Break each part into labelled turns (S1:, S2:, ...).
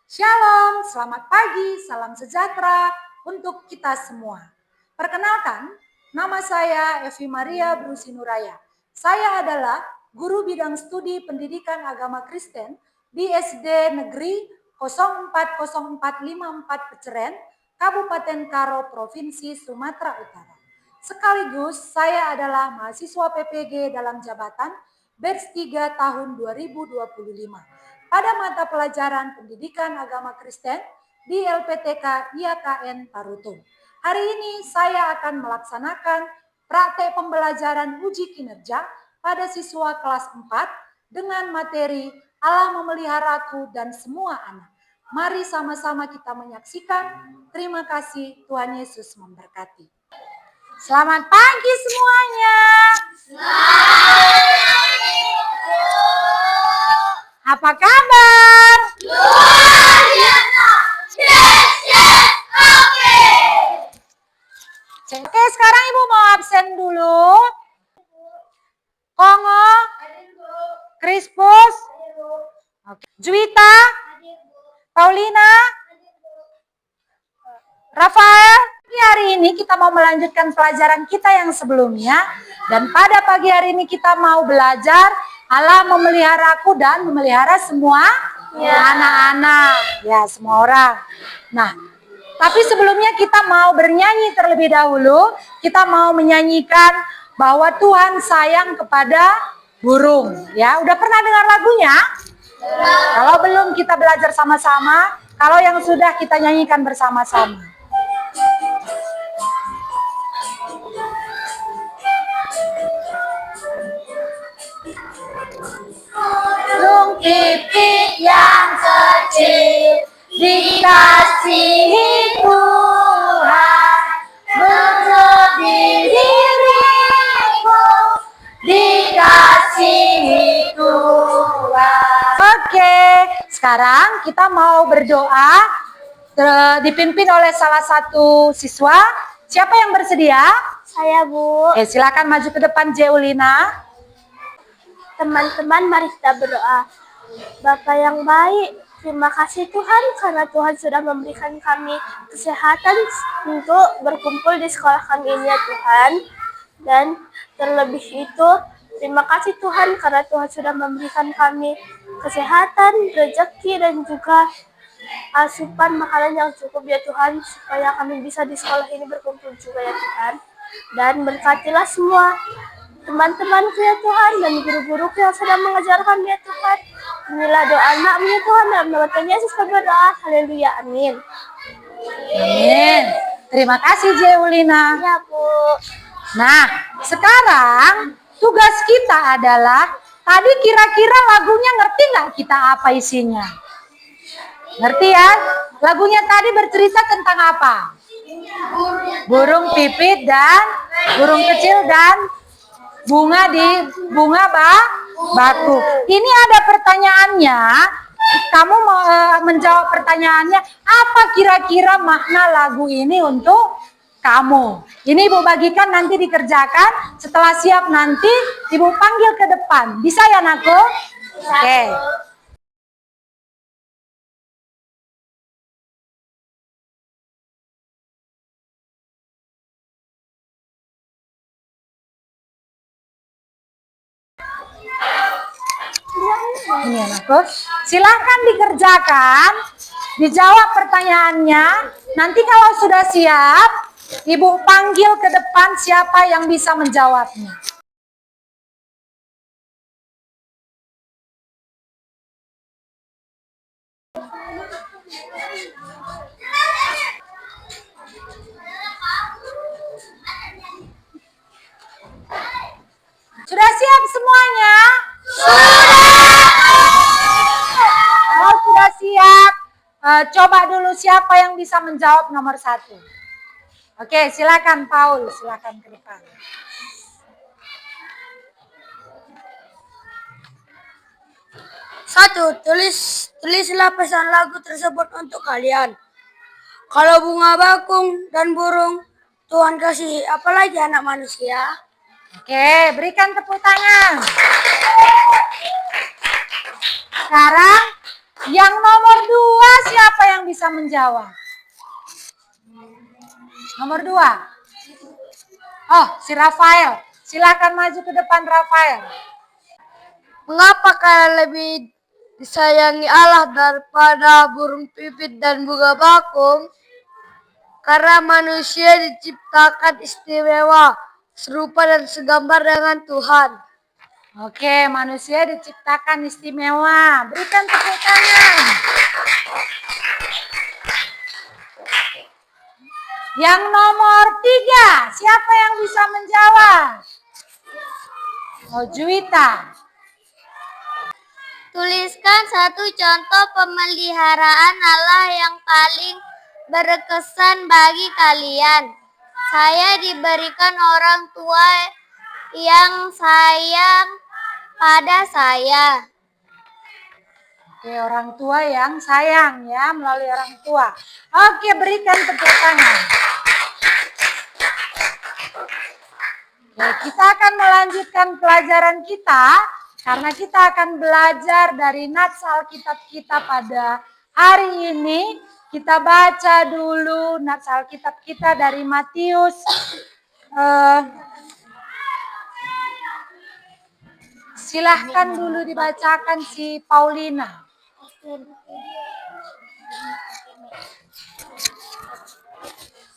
S1: Shalom, selamat pagi, salam sejahtera untuk kita semua. Perkenalkan, nama saya Evi Maria Brusinuraya. Saya adalah guru bidang studi pendidikan agama Kristen di SD Negeri 040454 Peceren, Kabupaten Karo, Provinsi Sumatera Utara. Sekaligus saya adalah mahasiswa PPG dalam jabatan batch 3 tahun 2025 pada mata pelajaran Pendidikan Agama Kristen di LPTK IAKN Tarutung. Hari ini saya akan melaksanakan praktek pembelajaran uji kinerja pada siswa kelas 4 dengan materi Allah memeliharaku dan semua anak. Mari sama-sama kita menyaksikan. Terima kasih, Tuhan Yesus memberkati. Selamat pagi semuanya. Apa kabar?
S2: Luar biasa. Yes, yes, oke.
S1: Oke, sekarang Ibu mau absen dulu. Kongo, Krispus, Juwita, Paulina, Rafael. Hari ini kita mau melanjutkan pelajaran kita yang sebelumnya. Dan pada pagi hari ini kita mau belajar Allah memeliharaku dan memelihara semua anak-anak. Ya, semua orang. Nah, tapi sebelumnya kita mau bernyanyi terlebih dahulu. Kita mau menyanyikan bahwa Tuhan sayang kepada burung. Ya, udah pernah dengar lagunya? Kalau belum kita belajar sama-sama. Kalau yang sudah kita nyanyikan bersama-sama. Burung pipit yang kecil dikasihi Tuhan, berlebih diriku dikasihi Tuhan. Oke, sekarang kita mau berdoa dipimpin oleh salah satu siswa. Siapa yang bersedia?
S2: Saya, Bu.
S1: Silakan maju ke depan, Jeulina.
S2: Teman-teman, mari kita berdoa. Bapa yang baik, terima kasih Tuhan karena Tuhan sudah memberikan kami kesehatan untuk berkumpul di sekolah kami ini ya Tuhan. Dan terlebih itu, terima kasih Tuhan karena Tuhan sudah memberikan kami kesehatan, rezeki dan juga asupan makanan yang cukup ya Tuhan, supaya kami bisa di sekolah ini berkumpul juga ya Tuhan. Dan berkatilah semua teman-temanku ya Tuhan dan guru-guruku yang sedang mengajar kami ya Tuhan. Inilah doa anakmu ya Tuhan, dalam nama Tuhan Yesus kami berdoa. Haleluya, amin.
S1: Amin. Terima kasih Jeulina.
S2: Ya Bu.
S1: Nah, sekarang tugas kita adalah, tadi kira-kira lagunya ngerti nggak kita apa isinya? Ngerti ya? Lagunya tadi bercerita tentang apa? Burung pipit dan burung kecil dan bunga baku. Ini ada pertanyaannya. Kamu mau menjawab pertanyaannya, apa kira-kira makna lagu ini untuk kamu? Ini Ibu bagikan, nanti dikerjakan. Setelah siap nanti Ibu panggil ke depan. Bisa ya, Naku? Oke. Ini anakku, silahkan dikerjakan, dijawab pertanyaannya. Nanti kalau sudah siap, Ibu panggil ke depan siapa yang bisa menjawabnya. Sudah siap semuanya? Kalau sudah siap, coba dulu siapa yang bisa menjawab nomor 1. Oke, silakan Paul, silakan ke depan.
S2: Satu, tulislah pesan lagu tersebut untuk kalian. Kalau bunga bakung dan burung Tuhan kasih, apalagi anak manusia.
S1: Oke, berikan tepuk tangan. Sekarang yang nomor 2 siapa? yang bisa menjawab? Nomor 2. Oh, si Rafael. Silakan maju ke depan, Rafael.
S2: Mengapa kalian lebih disayangi Allah daripada burung pipit dan bunga bakung? Karena manusia diciptakan istimewa, serupa dan segambar dengan Tuhan.
S1: Oke, manusia diciptakan istimewa. Berikan tepuk tangan. Yang nomor 3, siapa yang bisa menjawab? Oh, Juwita.
S2: Tuliskan satu contoh pemeliharaan Allah yang paling berkesan bagi kalian. Saya diberikan orang tua yang sayang pada saya.
S1: Oke, orang tua yang sayang ya, melalui orang tua. Oke, berikan tepuk tangan. Oke, kita akan melanjutkan pelajaran kita karena kita akan belajar dari nats Alkitab kita pada hari ini. Kita baca dulu nats Alkitab kita dari Matius. Silahkan dulu dibacakan si Paulina.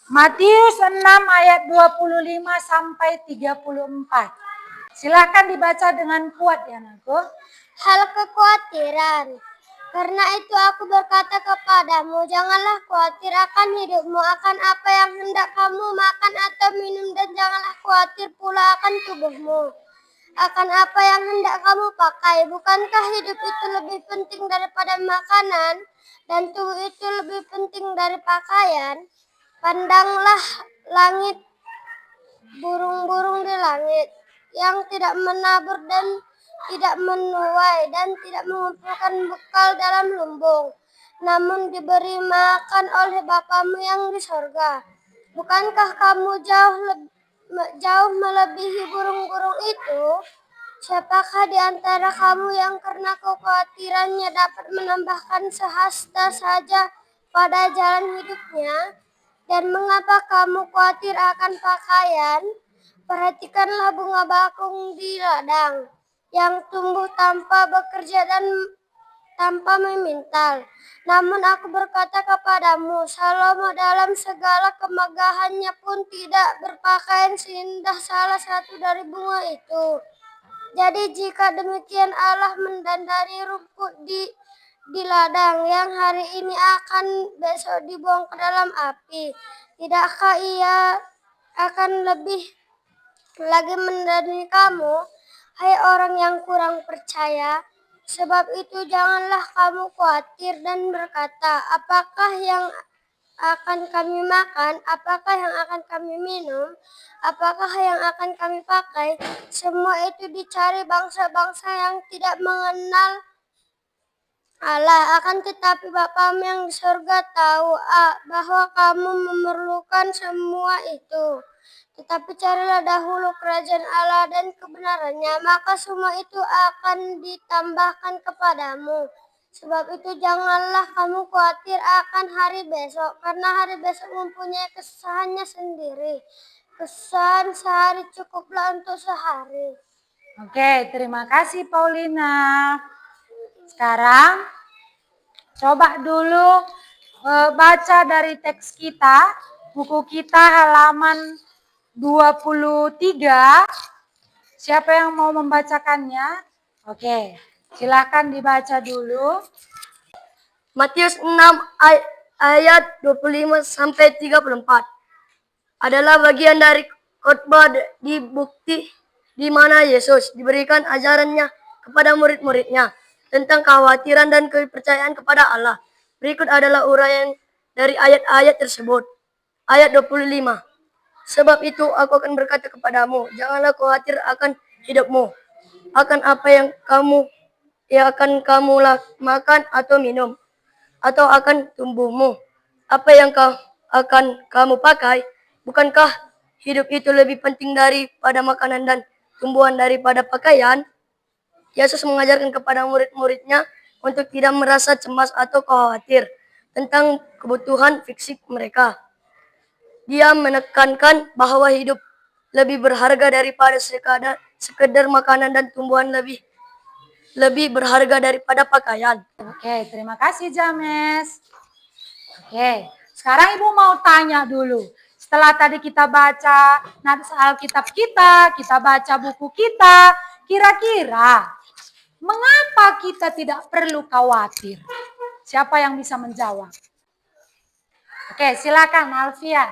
S1: Matius 6 ayat 25 sampai 34. Silahkan dibaca dengan kuat ya, Naku.
S2: Hal kekhawatiran. Karena itu aku berkata kepadamu, janganlah khawatir akan hidupmu, akan apa yang hendak kamu makan atau minum, dan janganlah khawatir pula akan tubuhmu, akan apa yang hendak kamu pakai. Bukankah hidup itu lebih penting daripada makanan, dan tubuh itu lebih penting dari pakaian? Pandanglah langit, burung-burung di langit, yang tidak menabur dan tidak menuai dan tidak mengumpulkan bekal dalam lumbung, namun diberi makan oleh Bapamu yang di sorga. Bukankah kamu jauh melebihi burung-burung itu? Siapakah di antara kamu yang karena kekhawatirannya dapat menambahkan sehasta saja pada jalan hidupnya? Dan mengapa kamu khawatir akan pakaian? Perhatikanlah bunga bakung di ladang, yang tumbuh tanpa bekerja dan tanpa memintal. Namun aku berkata kepadamu, Salomo dalam segala kemegahannya pun tidak berpakaian seindah salah satu dari bunga itu. Jadi jika demikian Allah mendandani rumput di ladang yang hari ini akan besok dibuang ke dalam api, tidakkah Ia akan lebih lagi mendandani kamu, hai orang yang kurang percaya? Sebab itu janganlah kamu khawatir dan berkata, apakah yang akan kami makan, apakah yang akan kami minum, apakah yang akan kami pakai? Semua itu dicari bangsa-bangsa yang tidak mengenal Allah. Akan tetapi Bapamu yang di surga tahu bahwa kamu memerlukan semua itu. Tetapi carilah dahulu kerajaan Allah dan kebenarannya, maka semua itu akan ditambahkan kepadamu. Sebab itu janganlah kamu khawatir akan hari besok, karena hari besok mempunyai kesusahannya sendiri. Kesusahan sehari cukuplah untuk sehari.
S1: Oke, terima kasih Paulina. Sekarang coba dulu baca dari teks kita, buku kita halaman 23. Siapa yang mau membacakannya? Oke, silakan dibaca dulu.
S2: Matius 6 ayat 25 sampai 34 adalah bagian dari khotbah di bukti di mana Yesus diberikan ajarannya kepada murid-muridnya tentang kekhawatiran dan kepercayaan kepada Allah. Berikut adalah uraian dari ayat-ayat tersebut. Ayat 25. Sebab itu aku akan berkata kepadamu, janganlah khawatir akan hidupmu, akan apa yang akan kamu makan atau minum, atau akan tubuhmu, apa yang akan kamu pakai. Bukankah hidup itu lebih penting daripada makanan dan tumbuhan daripada pakaian? Yesus mengajarkan kepada murid-muridnya untuk tidak merasa cemas atau khawatir
S3: tentang kebutuhan fisik mereka. Dia menekankan bahwa hidup lebih berharga daripada sekedar makanan dan tumbuhan lebih berharga daripada pakaian.
S1: Oke, terima kasih James. Oke, sekarang Ibu mau tanya dulu. Setelah tadi kita baca nats Alkitab kita baca buku kita, kira-kira mengapa kita tidak perlu khawatir? Siapa yang bisa menjawab? Oke, silakan Alfian.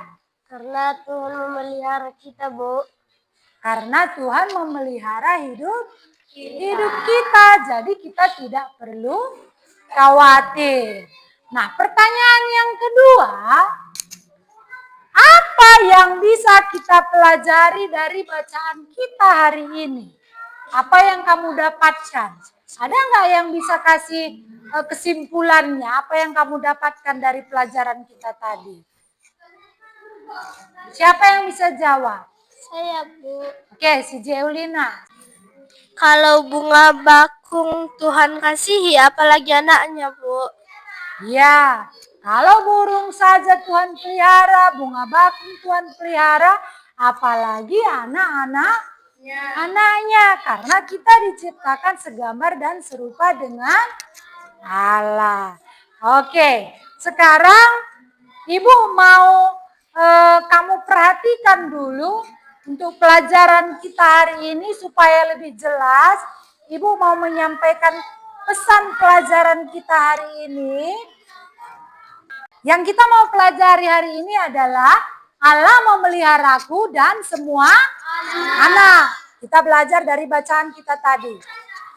S2: Karena Tuhan memelihara kita, Bu.
S1: Karena Tuhan memelihara hidup kita, jadi kita tidak perlu khawatir. Nah, pertanyaan yang kedua, apa yang bisa kita pelajari dari bacaan kita hari ini? Apa yang kamu dapatkan? Ada nggak yang bisa kasih kesimpulannya? Apa yang kamu dapatkan dari pelajaran kita tadi? Siapa yang bisa jawab?
S2: Saya, Bu.
S1: Oke, si Jeulina.
S2: Kalau bunga bakung Tuhan kasihi, apalagi anaknya, Bu.
S1: Ya, kalau burung saja Tuhan pelihara, bunga bakung Tuhan pelihara, apalagi anaknya. Karena kita diciptakan segambar dan serupa dengan Allah. Oke, sekarang Ibu mau kamu perhatikan dulu untuk pelajaran kita hari ini supaya lebih jelas. Ibu mau menyampaikan pesan pelajaran kita hari ini. Yang kita mau pelajari hari ini adalah Allah memeliharaku dan semua anak. Kita belajar dari bacaan kita tadi.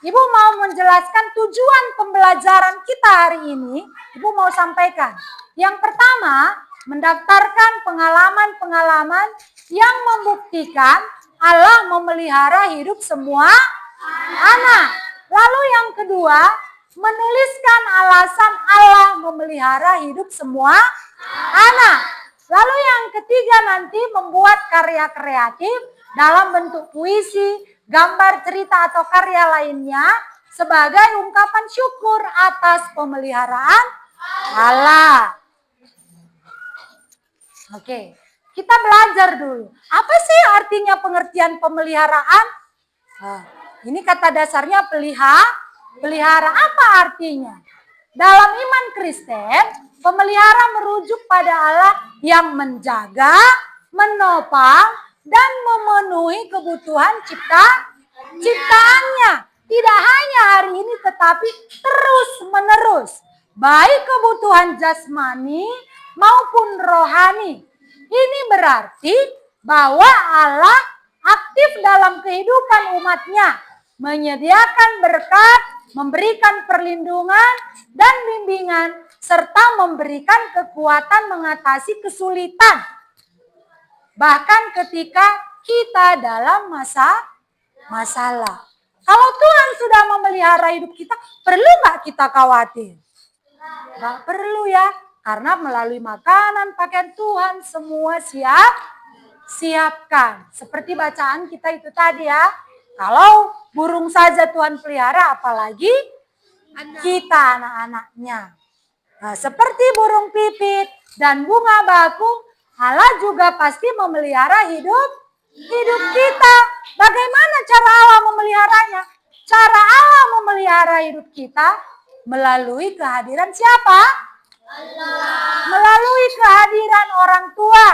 S1: Ibu mau menjelaskan tujuan pembelajaran kita hari ini. Ibu mau sampaikan. Yang pertama, mendaftarkan pengalaman-pengalaman yang membuktikan Allah memelihara hidup semua anak. Lalu yang kedua, menuliskan alasan Allah memelihara hidup semua anak. Lalu yang ketiga nanti membuat karya kreatif dalam bentuk puisi, gambar, cerita atau karya lainnya sebagai ungkapan syukur atas pemeliharaan Allah. Oke, kita belajar dulu. Apa sih artinya pengertian pemeliharaan? Ini kata dasarnya pelihara. Apa artinya? Dalam iman Kristen, pemelihara merujuk pada Allah yang menjaga, menopang, dan memenuhi kebutuhan ciptaannya. Tidak hanya hari ini tetapi terus menerus. Baik kebutuhan jasmani maupun rohani. Ini berarti bahwa Allah aktif dalam kehidupan umatnya, menyediakan berkat, memberikan perlindungan dan bimbingan, serta memberikan kekuatan mengatasi kesulitan. Bahkan ketika kita dalam masalah. Kalau Tuhan sudah memelihara hidup kita, perlu nggak kita khawatir? Nggak perlu ya. Karena melalui makanan, pakaian Tuhan semua siapkan. Seperti bacaan kita itu tadi ya. Kalau burung saja Tuhan pelihara, apalagi kita anak-anaknya. Nah, seperti burung pipit dan bunga bakung, Allah juga pasti memelihara hidup kita. Bagaimana cara Allah memeliharanya? Cara Allah memelihara hidup kita melalui kehadiran siapa? Allah. Melalui kehadiran orang tua.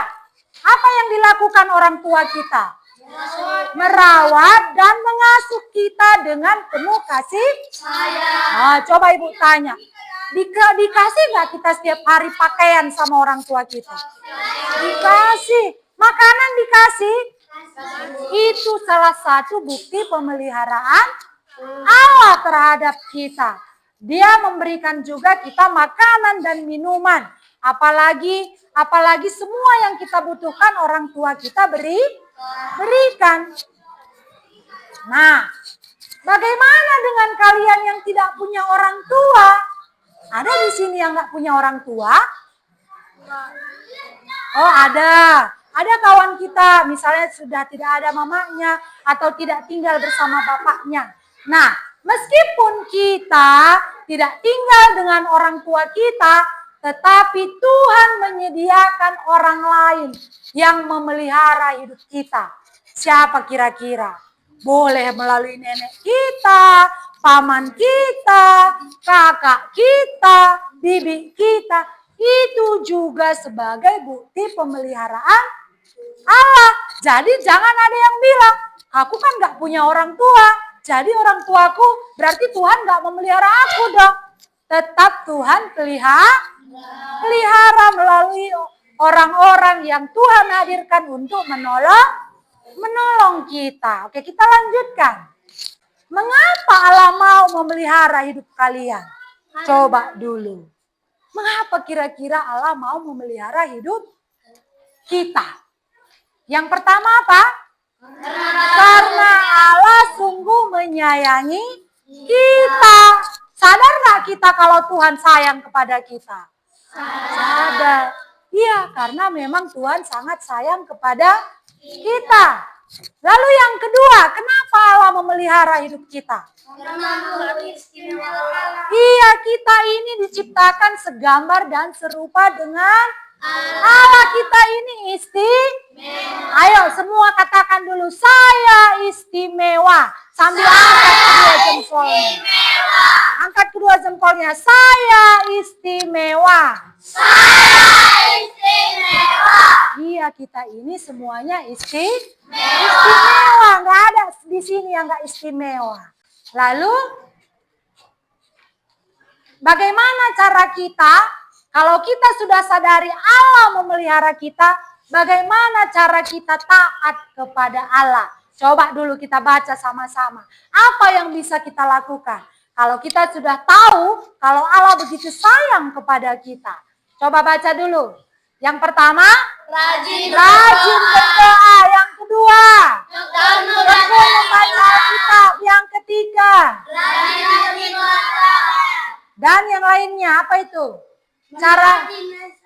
S1: Apa yang dilakukan orang tua kita? Merawat dan mengasuh kita dengan penuh kasih sayang. Nah, coba Ibu tanya. Dikasih nggak kita setiap hari pakaian sama orang tua kita? Dikasih. Makanan dikasih? Itu salah satu bukti pemeliharaan Allah terhadap kita. Dia memberikan juga kita makanan dan minuman. Apalagi semua yang kita butuhkan orang tua kita berikan. Nah, bagaimana dengan kalian yang tidak punya orang tua? Ada di sini yang nggak punya orang tua? Oh, ada. Ada kawan kita misalnya sudah tidak ada mamanya atau tidak tinggal bersama bapaknya. Nah, meskipun kita tidak tinggal dengan orang tua kita, tetapi Tuhan menyediakan orang lain yang memelihara hidup kita. Siapa kira-kira? Boleh melalui nenek kita, paman kita, kakak kita, bibi kita. Itu juga sebagai bukti pemeliharaan Allah. Jadi jangan ada yang bilang, aku kan gak punya orang tua. Jadi orang tuaku berarti Tuhan gak memelihara aku dong. Tetap Tuhan pelihara melalui orang-orang yang Tuhan hadirkan untuk menolong kita. Oke, kita lanjutkan. Mengapa Allah mau memelihara hidup kalian? Coba dulu. Mengapa kira-kira Allah mau memelihara hidup kita? Yang pertama apa? Karena Allah sungguh menyayangi kita. Sadar gak kita kalau Tuhan sayang kepada kita? Sadar. Iya, karena memang Tuhan sangat sayang kepada kita. Lalu yang kedua, kenapa Allah memelihara hidup kita? Iya, kita ini diciptakan segambar dan serupa dengan Allah. Kita ini istimewa. Ayo semua katakan dulu, saya istimewa. Sambil angkat kedua jempolnya. Angkat kedua jempolnya, saya istimewa. Iya, kita ini semuanya istimewa. Nggak ada di sini yang nggak istimewa. Lalu, bagaimana cara kita? Kalau kita sudah sadari Allah memelihara kita, bagaimana cara kita taat kepada Allah? Coba dulu kita baca sama-sama. Apa yang bisa kita lakukan? Kalau kita sudah tahu kalau Allah begitu sayang kepada kita. Coba baca dulu. Yang pertama, rajin berdoa. Yang kedua, tekun membaca Alkitab. Yang ketiga, dan yang lainnya apa itu? Cara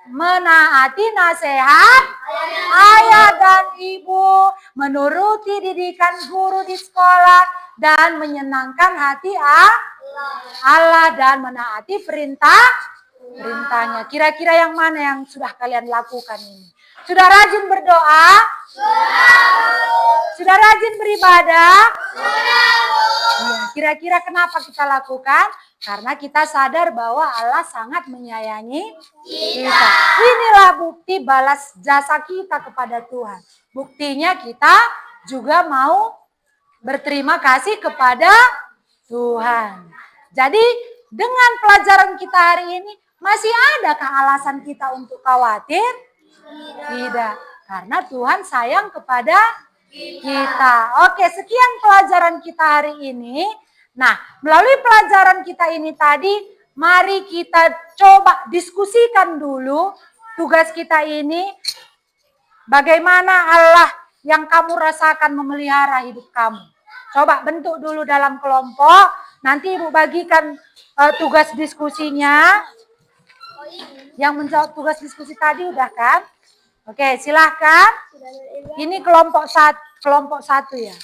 S1: menaati nasihat ayah dan ibu, menuruti didikan guru di sekolah, dan menyenangkan hati Allah dan menaati perintahnya. Kira-kira yang mana yang sudah kalian lakukan ini? Sudah rajin berdoa? Sudah rajin beribadah? Kira-kira kenapa kita lakukan? Karena kita sadar bahwa Allah sangat menyayangi kita. Inilah bukti balas jasa kita kepada Tuhan. Buktinya kita juga mau berterima kasih kepada Tuhan. Jadi dengan pelajaran kita hari ini, masih adakah alasan kita untuk khawatir? Tidak. Karena Tuhan sayang kepada kita. Oke, sekian pelajaran kita hari ini. Nah, melalui pelajaran kita ini tadi, mari kita coba diskusikan dulu tugas kita ini. Bagaimana Allah yang kamu rasakan memelihara hidup kamu. Coba bentuk dulu dalam kelompok. Nanti Ibu bagikan tugas diskusinya. Yang menjawab tugas diskusi tadi udah kan? Oke, silahkan. Ini kelompok satu ya.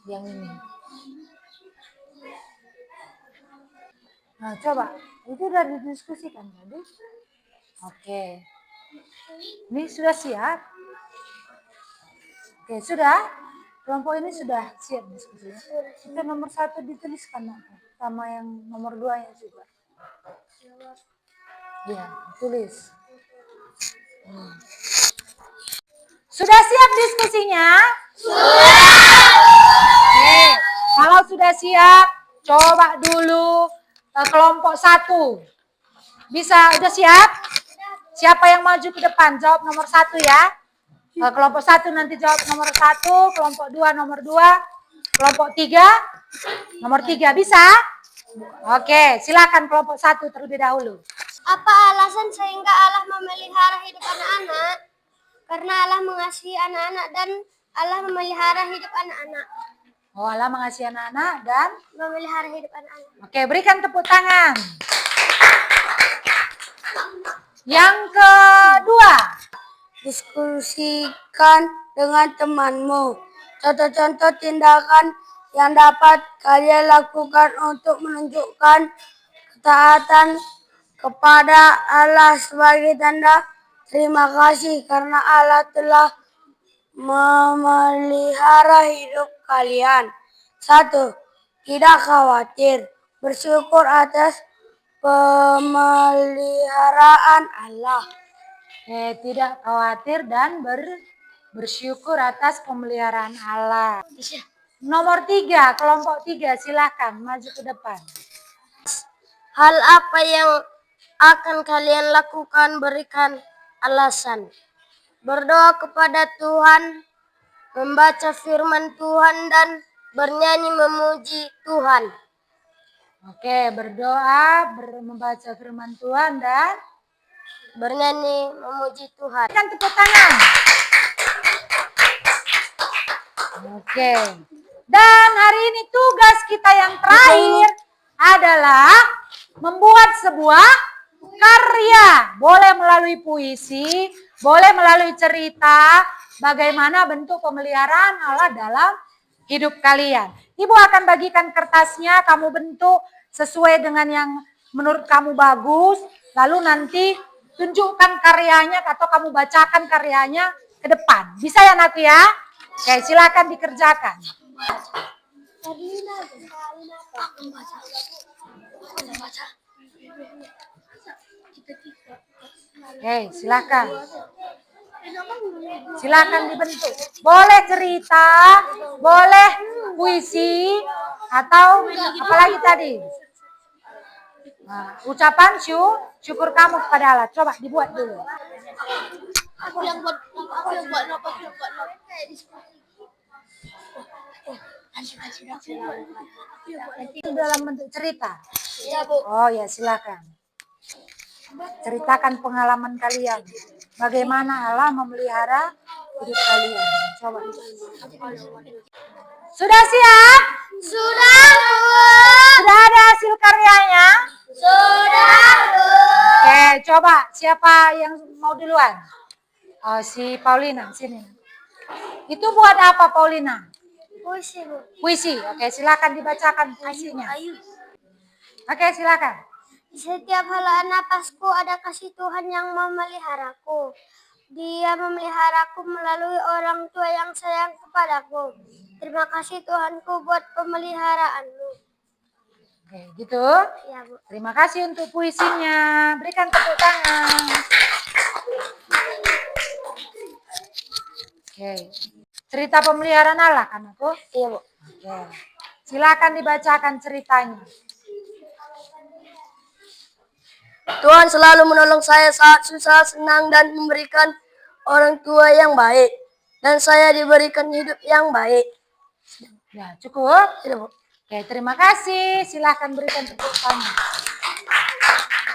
S1: Yang ini. Nah, coba. Itu udah didiskusikan tadi. Oke. Ini sudah siap? Oke, sudah? Kelompok ini sudah siap diskusinya. Itu nomor 1 dituliskan sama yang nomor 2 nya juga. Ya, tulis. Sudah siap diskusinya? Sudah. Oke, kalau sudah siap, coba dulu kelompok 1. Bisa, udah siap? Siapa yang maju ke depan? Jawab nomor 1 ya. Kelompok 1 nanti jawab nomor 1, kelompok 2 nomor 2, kelompok 3 nomor 3. Bisa? Oke, silakan kelompok 1 terlebih dahulu.
S2: Apa alasan sehingga Allah memelihara hidup anak-anak? Karena Allah mengasihi anak-anak dan Allah memelihara hidup anak-anak.
S1: Oh, Allah mengasihi anak-anak dan
S2: memelihara hidup anak-anak.
S1: oke, berikan tepuk tangan. Yang kedua,
S3: Diskusikan dengan temanmu. Contoh-contoh tindakan yang dapat kalian lakukan untuk menunjukkan ketaatan kepada Allah sebagai tanda terima kasih karena Allah telah memelihara hidup kalian. 1. Tidak khawatir, bersyukur atas pemeliharaan Allah.
S1: tidak khawatir dan bersyukur atas pemeliharaan Allah. Nomor 3, kelompok 3, silakan maju ke depan.
S3: Hal apa yang akan kalian lakukan? Berikan alasan. Berdoa kepada Tuhan, membaca firman Tuhan, dan bernyanyi memuji Tuhan.
S1: Oke, berdoa, membaca firman Tuhan dan
S3: Bernyanyi memuji Tuhan.
S1: berikan tepuk tangan. Oke. Dan hari ini tugas kita yang terakhir adalah membuat sebuah karya. Boleh melalui puisi, boleh melalui cerita, bagaimana bentuk pemeliharaan Allah dalam hidup kalian. Ibu akan bagikan kertasnya, kamu bentuk sesuai dengan yang menurut kamu bagus, lalu nanti tunjukkan karyanya atau kamu bacakan karyanya ke depan. Bisa ya Nati ya? Oke, silakan dikerjakan. Oke, silakan. Silakan dibentuk. Boleh cerita, boleh puisi, atau apalagi tadi. Nah, ucapan syukur kamu kepada Allah. Coba dibuat dulu.
S2: Aku yang buat
S1: Itu dalam bentuk cerita.
S2: Ya, Bu.
S1: Oh ya, silakan. Ceritakan pengalaman kalian. Bagaimana Allah memelihara hidup kalian. Coba. Sudah siap?
S2: Sudah, Bu.
S1: Sudah ada hasil karyanya?
S2: Sudah, Bu.
S1: Oke, coba siapa yang mau duluan? Oh, si Paulina, sini. Itu buat apa Paulina?
S2: Puisi, Bu.
S1: Puisi. Oke, silakan dibacakan puisinya. Oke, silakan.
S2: Di setiap helaan napasku ada kasih Tuhan yang memeliharaku. Dia memeliharaku melalui orang tua yang sayang kepadaku. Terima kasih Tuhanku buat pemeliharaanmu.
S1: Oke, gitu.
S2: Ya, Bu.
S1: Terima kasih untuk puisinya. Berikan tepuk tangan. Oke. Cerita pemeliharaan Allah kan aku?
S3: Iya, Bu.
S1: Oke. Silakan dibacakan ceritanya.
S3: Tuhan selalu menolong saya saat susah, senang, dan memberikan orang tua yang baik. Dan saya diberikan hidup yang baik.
S1: Ya, cukup?
S3: Iya, Bu.
S1: Oke, terima kasih. Silahkan berikan tepuk tangan.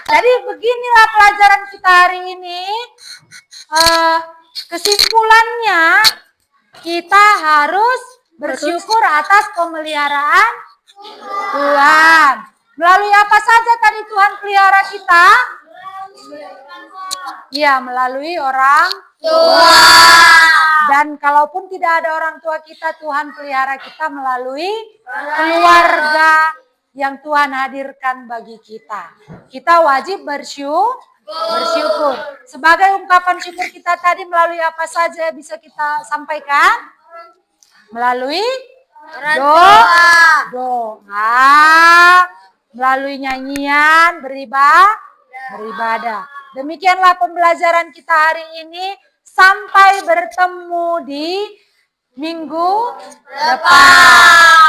S1: Jadi beginilah pelajaran kita hari ini. Kesimpulannya, kita harus bersyukur atas pemeliharaan Tuhan. Melalui apa saja tadi Tuhan pelihara kita? Ya, melalui orang tua. Dan kalaupun tidak ada orang tua kita, Tuhan pelihara kita melalui keluarga yang Tuhan hadirkan bagi kita. Kita wajib bersyukur. Sebagai ungkapan syukur kita tadi melalui apa saja bisa kita sampaikan? Melalui doa, melalui nyanyian, beribadah. Demikianlah pembelajaran kita hari ini. Sampai bertemu di minggu depan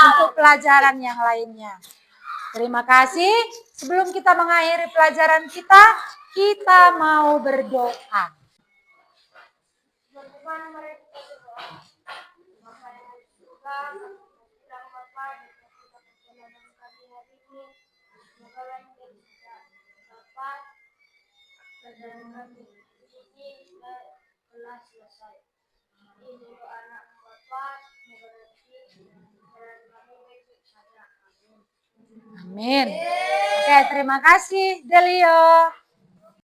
S1: untuk pelajaran yang lainnya. Terima kasih. Sebelum kita mengakhiri pelajaran kita mau berdoa. Selesai. Ini anak Bapak mengerti Amin. Oke, terima kasih Delio.